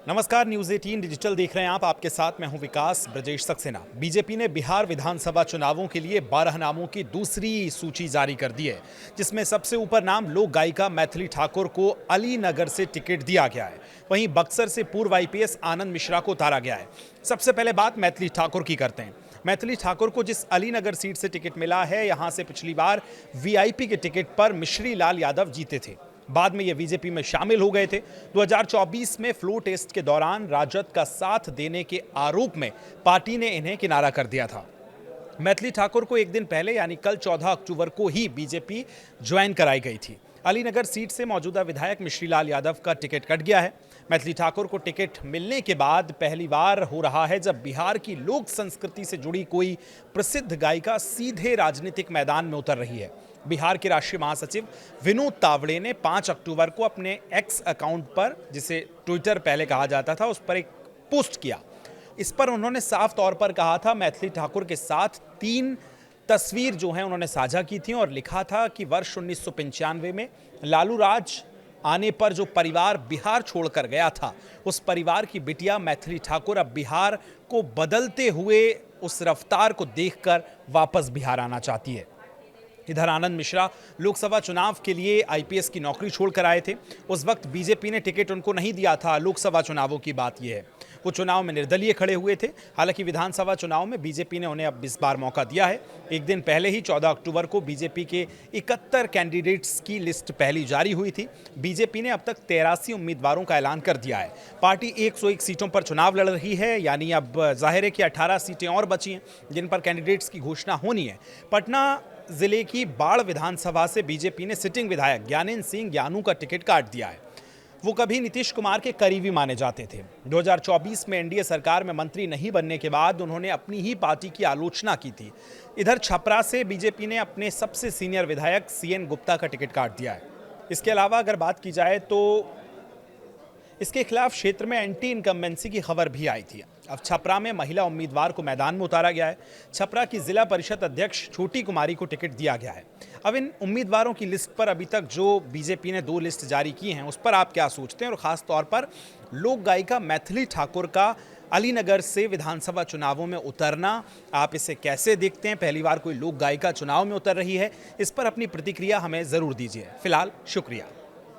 नमस्कार, news 18 digital देख रहे हैं आप। आपके साथ मैं हूं विकास ब्रजेश सक्सेना। बीजेपी ने बिहार विधानसभा चुनावों के लिए 12 नामों की दूसरी सूची जारी कर दी है, जिसमें सबसे ऊपर नाम लोक गायिका मैथिली ठाकुर को अलीनगर से टिकट दिया गया है। वहीं बक्सर से पूर्व आईपीएस आनंद मिश्रा को उतारा गया है। सबसे पहले बात मैथिली ठाकुर की करते हैं। मैथिली ठाकुर को जिस अलीनगर सीट से टिकट मिला है, यहां से पिछली बार वीआईपी के टिकट पर मिश्री लाल यादव जीते थे। बाद में ये बीजेपी में शामिल हो गए थे। 2024 में फ्लो टेस्ट के दौरान राजद का साथ देने के आरोप में पार्टी ने इन्हें किनारा कर दिया था। मैथिली ठाकुर को एक दिन पहले यानी कल 14 अक्टूबर को ही बीजेपी ज्वाइन कराई गई थी। अलीनगर सीट से मौजूदा विधायक मिश्री लाल यादव का टिकट कट गया है। मैथिली ठाकुर को टिकट मिलने के बाद पहली बार हो रहा है जब बिहार की लोक संस्कृति से जुड़ी कोई प्रसिद्ध गायिका सीधे राजनीतिक मैदान में उतर रही है। बिहार के राष्ट्रीय महासचिव विनोद तावड़े ने 5 अक्टूबर को अपने एक्स अकाउंट पर, जिसे ट्विटर पहले कहा जाता था, उस पर एक पोस्ट किया। इस पर उन्होंने साफ तौर पर कहा था, मैथिली ठाकुर के साथ 3 तस्वीर जो हैं उन्होंने साझा की थी और लिखा था कि वर्ष 1995 में लालू राज आने पर जो परिवार बिहार छोड़कर गया था, उस परिवार की बिटिया मैथिली ठाकुर अब बिहार को बदलते हुए उस रफ्तार को देखकर वापस बिहार आना चाहती है। इधर आनंद मिश्रा लोकसभा चुनाव के लिए आईपीएस की नौकरी छोड़कर आए थे। उस वक्त बीजेपी ने टिकट उनको नहीं दिया था। लोकसभा चुनावों की बात यह है, वो चुनाव में निर्दलीय खड़े हुए थे। हालांकि विधानसभा चुनाव में बीजेपी ने उन्हें अब इस बार मौका दिया है। एक दिन पहले ही 14 अक्टूबर को बीजेपी के 71 कैंडिडेट्स की लिस्ट पहली जारी हुई थी। बीजेपी ने अब तक 83 उम्मीदवारों का ऐलान कर दिया है। पार्टी 101 सीटों पर चुनाव लड़ रही है, यानी अब जाहिर है कि 18 सीटें और बची हैं जिन पर कैंडिडेट्स की घोषणा होनी है। पटना जिले की बाढ़ विधानसभा से बीजेपी ने सिटिंग विधायक ज्ञानेंद्र सिंह ज्ञानू का टिकट काट दिया है। वो कभी नीतीश कुमार के करीबी माने जाते थे। 2024 में एनडीए सरकार में मंत्री नहीं बनने के बाद उन्होंने अपनी ही पार्टी की आलोचना की थी। इधर छपरा से बीजेपी ने अपने सबसे सीनियर विधायक सीएन गुप्ता का टिकट काट दिया है। इसके अलावा अगर बात की जाए तो इसके खिलाफ क्षेत्र में एंटी इनकम्बेंसी की खबर भी आई थी। अब छपरा में महिला उम्मीदवार को मैदान में उतारा गया है। छपरा की जिला परिषद अध्यक्ष छोटी कुमारी को टिकट दिया गया है। अब इन उम्मीदवारों की लिस्ट पर अभी तक जो बीजेपी ने 2 लिस्ट जारी की हैं, उस पर आप क्या सोचते हैं? और खास तौर पर लोक गायिका मैथिली ठाकुर का अलीनगर से विधानसभा चुनावों में उतरना, आप इसे कैसे देखते हैं? पहली बार कोई लोक गायिका चुनाव में उतर रही है। इस पर अपनी प्रतिक्रिया हमें जरूर दीजिए। फिलहाल शुक्रिया।